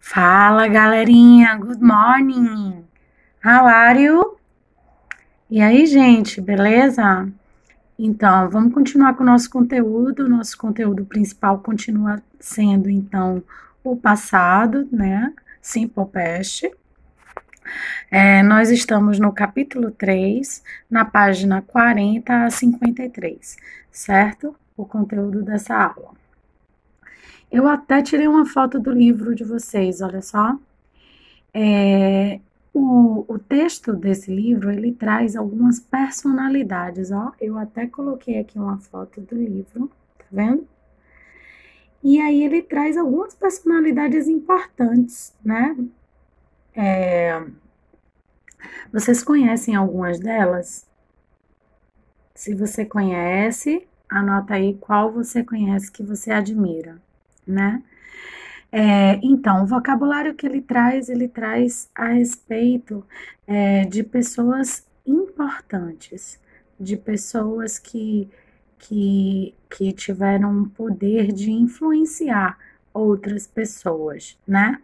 Fala, galerinha. Good morning. How are you? E aí, gente, beleza? Então, vamos continuar com o nosso conteúdo. Nosso conteúdo principal continua sendo, então, o passado, né? Simple past. Nós estamos no capítulo 3, na página 40 a 53, certo? O conteúdo dessa aula. Eu até tirei uma foto do livro de vocês, olha só. O texto desse livro, ele traz algumas personalidades, ó. Eu até coloquei aqui uma foto do livro, tá vendo? E aí ele traz algumas personalidades importantes, né? Vocês conhecem algumas delas? Se você conhece, anota aí qual você conhece que você admira, né? Então, o vocabulário que ele traz a respeito de pessoas importantes, de pessoas que tiveram um poder de influenciar outras pessoas, né?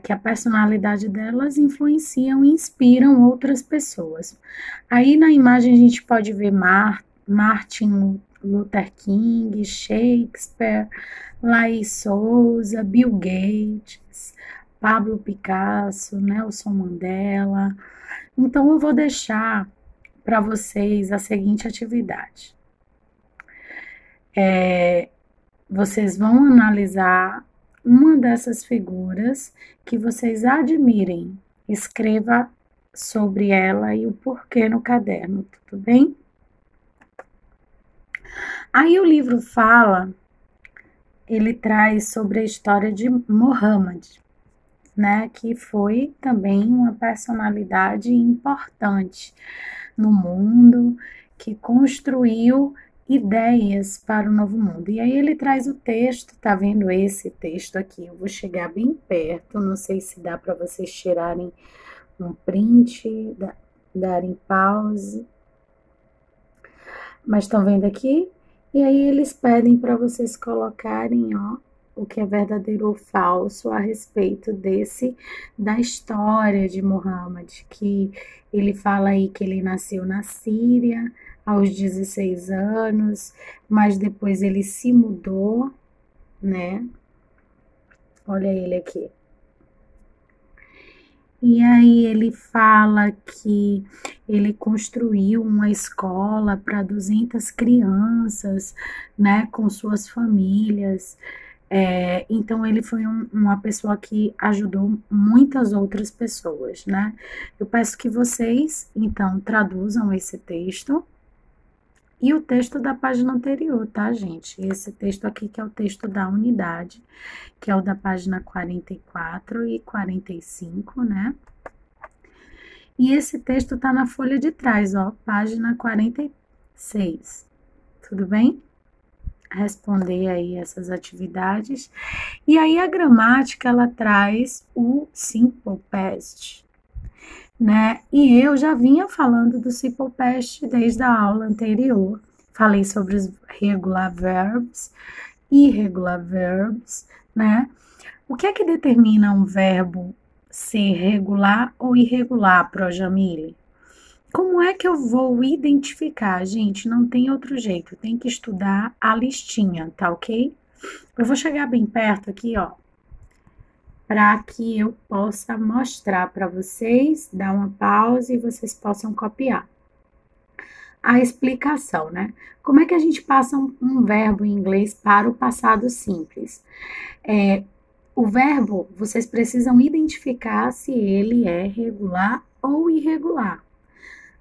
Que a personalidade delas influenciam e inspiram outras pessoas. Aí na imagem a gente pode ver Martin Luther King, Shakespeare, Laís Souza, Bill Gates, Pablo Picasso, Nelson Mandela. Então eu vou deixar para vocês a seguinte atividade. Vocês vão analisar uma dessas figuras que vocês admirem. Escreva sobre ela e o porquê no caderno, tudo bem? Aí o livro ele traz sobre a história de Muhammad, né, que foi também uma personalidade importante no mundo, que construiu ideias para o novo mundo. E aí ele traz o texto, tá vendo esse texto aqui? Eu vou chegar bem perto, não sei se dá para vocês tirarem um print, darem pause. Mas estão vendo aqui? E aí eles pedem para vocês colocarem, ó, o que é verdadeiro ou falso a respeito da história de Muhammad, que ele fala aí que ele nasceu na Síria aos 16 anos, mas depois ele se mudou, né? Olha ele aqui. E aí ele fala que ele construiu uma escola para 200 crianças, né, com suas famílias. Então ele foi uma pessoa que ajudou muitas outras pessoas, né? Eu peço que vocês, então, traduzam esse texto e o texto da página anterior, tá, gente? Esse texto aqui que é o texto da unidade, que é o da página 44 e 45, né? E esse texto tá na folha de trás, ó, página 46. Tudo bem? Responder aí essas atividades. E aí a gramática, ela traz o simple past, né? E eu já vinha falando do simple past desde a aula anterior. Falei sobre os regular verbs, irregular verbs, né? O que é que determina um verbo ser regular ou irregular, Projamile? Como é que eu vou identificar? Gente, não tem outro jeito, tem que estudar a listinha, tá ok? Eu vou chegar bem perto aqui, ó, para que eu possa mostrar para vocês, dar uma pausa e vocês possam copiar. A explicação, né? Como é que a gente passa um verbo em inglês para o passado simples? O verbo, vocês precisam identificar se ele é regular ou irregular.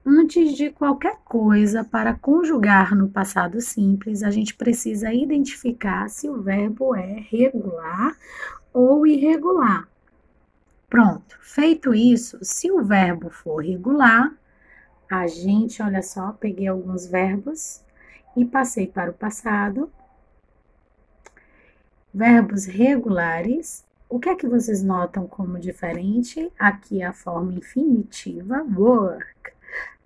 Antes de qualquer coisa, para conjugar no passado simples, a gente precisa identificar se o verbo é regular ou irregular. Pronto, feito isso, se o verbo for regular, a gente, olha só, peguei alguns verbos e passei para o passado. Verbos regulares, o que é que vocês notam como diferente? Aqui é a forma infinitiva, work,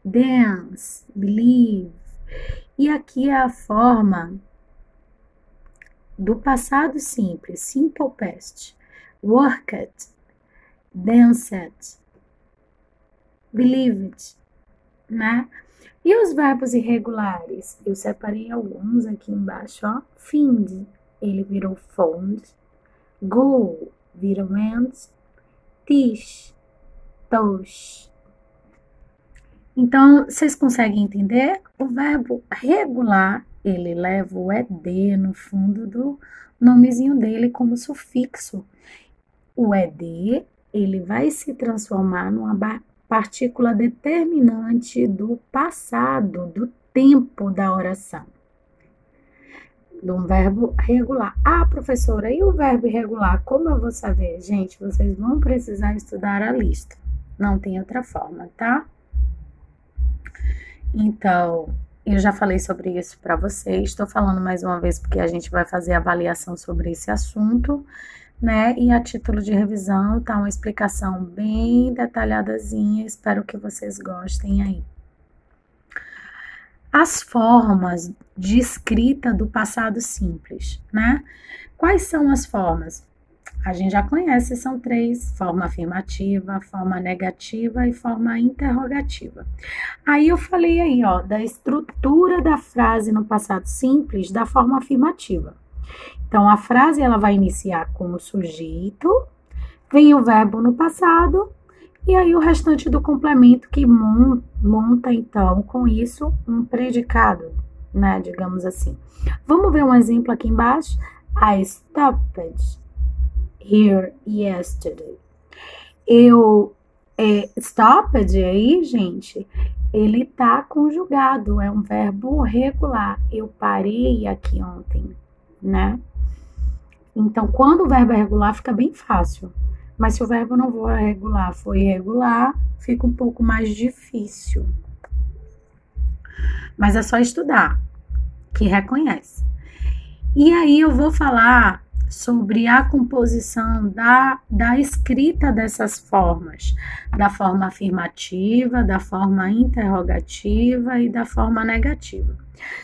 dance, believe. E aqui é a forma do passado simples, simple past. worked, danced, believed, né? E os verbos irregulares? Eu separei alguns aqui embaixo, ó. Find, ele virou found. Go, vira went. Teach, taught. Então, vocês conseguem entender? O verbo regular, ele leva o ed no fundo do nomezinho dele como sufixo. O ed, ele vai se transformar numa partícula determinante do passado, do tempo da oração. De um verbo regular. Ah, professora, e o verbo irregular? Como eu vou saber? Gente, vocês vão precisar estudar a lista. Não tem outra forma, tá? Então, eu já falei sobre isso para vocês. Estou falando mais uma vez porque a gente vai fazer avaliação sobre esse assunto, né? E a título de revisão tá uma explicação bem detalhadazinha. Espero que vocês gostem aí. As formas de escrita do passado simples, né? Quais são as formas? A gente já conhece, são 3, forma afirmativa, forma negativa e forma interrogativa. Aí eu falei aí, ó, da estrutura da frase no passado simples da forma afirmativa. Então, a frase, ela vai iniciar com o sujeito, vem o verbo no passado, e aí o restante do complemento que monta, então, com isso, um predicado, né, digamos assim. Vamos ver um exemplo aqui embaixo? I stopped here yesterday. Stopped aí, gente, ele tá conjugado, é um verbo regular. Eu parei aqui ontem, né? Então, quando o verbo é regular, fica bem fácil. Mas se o verbo não for regular, for irregular, fica um pouco mais difícil. Mas é só estudar, que reconhece. E aí eu vou falar sobre a composição da escrita dessas formas, da forma afirmativa, da forma interrogativa e da forma negativa.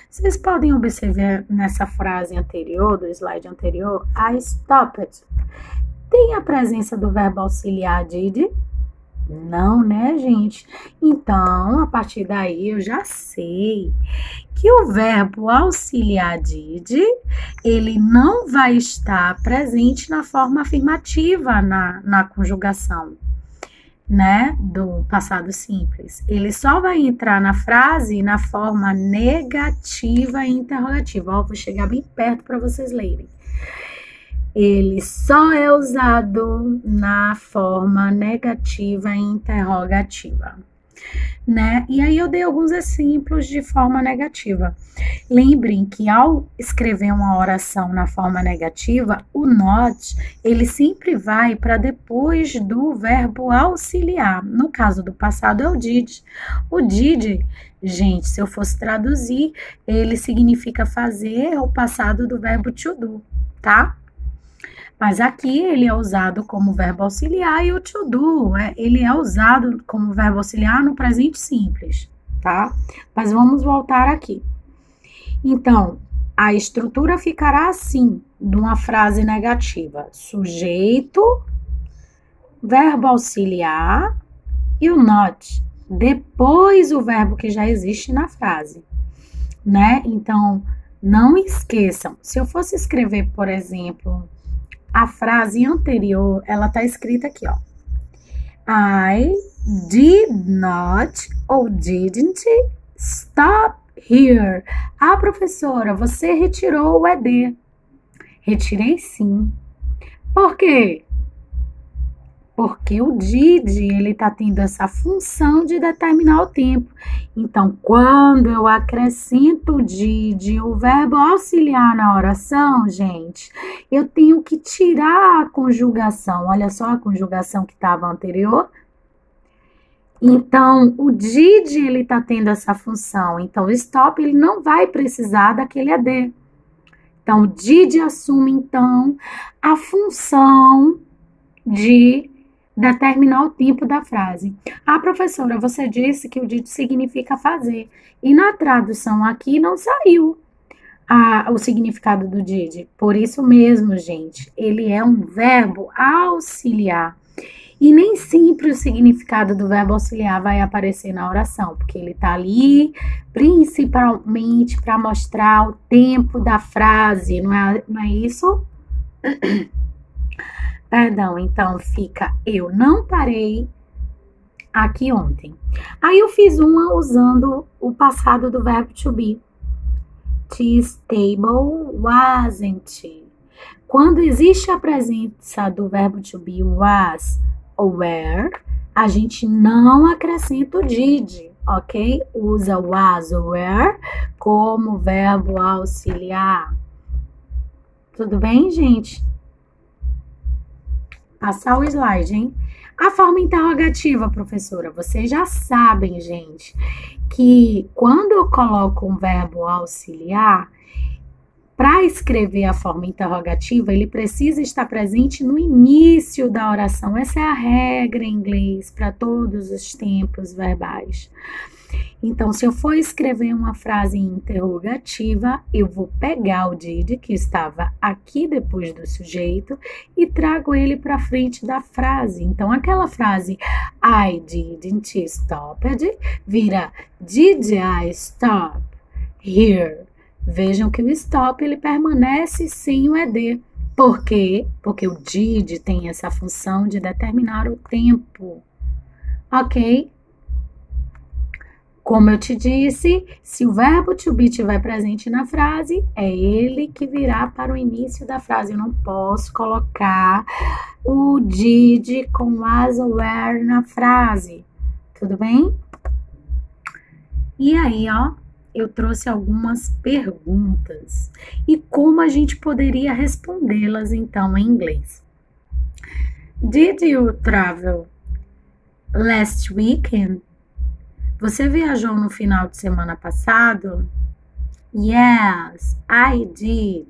Vocês podem observar nessa frase anterior, do slide anterior, I stopped. Tem a presença do verbo auxiliar did? Não, né, gente? Então, a partir daí, eu já sei que o verbo auxiliar did, ele não vai estar presente na forma afirmativa, na conjugação, né, do passado simples. Ele só vai entrar na frase na forma negativa e interrogativa. Ó, vou chegar bem perto para vocês lerem. Ele só é usado na forma negativa e interrogativa, né? E aí eu dei alguns exemplos de forma negativa. Lembrem que ao escrever uma oração na forma negativa, o not, ele sempre vai para depois do verbo auxiliar. No caso do passado é o did. O did, gente, se eu fosse traduzir, ele significa fazer o passado do verbo to do, tá? Mas aqui ele é usado como verbo auxiliar e o to do, ele é usado como verbo auxiliar no presente simples, tá? Mas vamos voltar aqui. Então, a estrutura ficará assim, de uma frase negativa. Sujeito, verbo auxiliar e o not. Depois o verbo que já existe na frase, né? Então, não esqueçam. Se eu fosse escrever, por exemplo, a frase anterior, ela tá escrita aqui, ó. I did not ou didn't stop here. Ah, professora, você retirou o ED. Retirei sim. Por quê? Porque o did, ele tá tendo essa função de determinar o tempo. Então, quando eu acrescento o did, o verbo auxiliar na oração, gente, eu tenho que tirar a conjugação. Olha só a conjugação que estava anterior. Então, o did, ele tá tendo essa função. Então, o stop, ele não vai precisar daquele AD. Então, o did assume, então, a função de determinar o tempo da frase. Ah, professora, você disse que o did significa fazer. E na tradução aqui não saiu. o significado do did? Por isso mesmo, gente, ele é um verbo auxiliar. E nem sempre o significado do verbo auxiliar vai aparecer na oração, porque ele está ali principalmente para mostrar o tempo da frase, não é isso? Perdão, então fica eu não parei aqui ontem. Aí eu fiz uma usando o passado do verbo to be. This table wasn't. Quando existe a presença do verbo to be was ou were, a gente não acrescenta o did, ok? Usa was ou were como verbo auxiliar. Tudo bem, gente? Passar o slide, hein? A forma interrogativa, professora, vocês já sabem, gente, que quando eu coloco um verbo auxiliar, para escrever a forma interrogativa, ele precisa estar presente no início da oração. Essa é a regra em inglês para todos os tempos verbais. Então, se eu for escrever uma frase interrogativa, eu vou pegar o did, que estava aqui depois do sujeito, e trago ele para frente da frase. Então, aquela frase I didn't stop, vira Did I stop here? Vejam que o stop ele permanece sem o ed. Por quê? Porque o did tem essa função de determinar o tempo. Ok? Como eu te disse, se o verbo to be estiver presente na frase, é ele que virá para o início da frase. Eu não posso colocar o did com was ou were na frase. Tudo bem? E aí, ó, eu trouxe algumas perguntas. E como a gente poderia respondê-las, então, em inglês? Did you travel last weekend? Você viajou no final de semana passado? Yes, I did.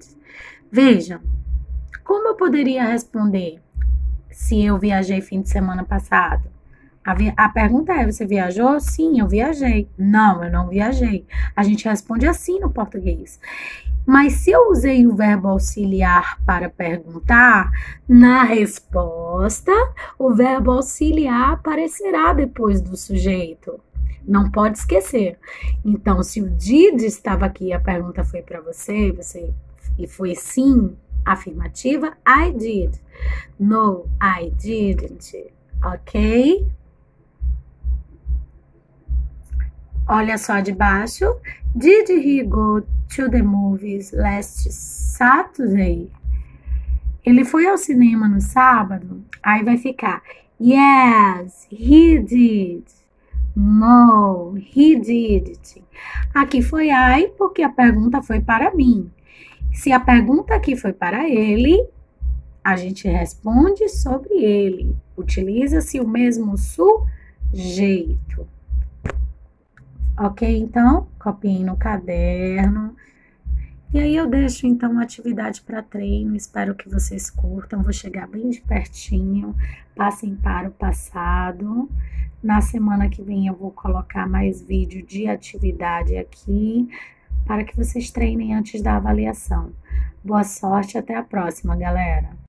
Vejam, como eu poderia responder se eu viajei fim de semana passado? A pergunta é, você viajou? Sim, eu viajei. Não, eu não viajei. A gente responde assim no português. Mas se eu usei o verbo auxiliar para perguntar, na resposta, o verbo auxiliar aparecerá depois do sujeito. Não pode esquecer. Então, se o did estava aqui e a pergunta foi para você e foi sim, afirmativa, I did. No, I didn't. Ok? Olha só de baixo. Did he go to the movies last Saturday? Ele foi ao cinema no sábado? Aí vai ficar yes, he did. No, he didn't. Aqui foi I porque a pergunta foi para mim. Se a pergunta aqui foi para ele, a gente responde sobre ele. Utiliza-se o mesmo sujeito. Ok, então, copiem no caderno. E aí eu deixo, então, uma atividade para treino. Espero que vocês curtam. Vou chegar bem de pertinho. Passem para o passado. Na semana que vem eu vou colocar mais vídeo de atividade aqui para que vocês treinem antes da avaliação. Boa sorte, até a próxima, galera!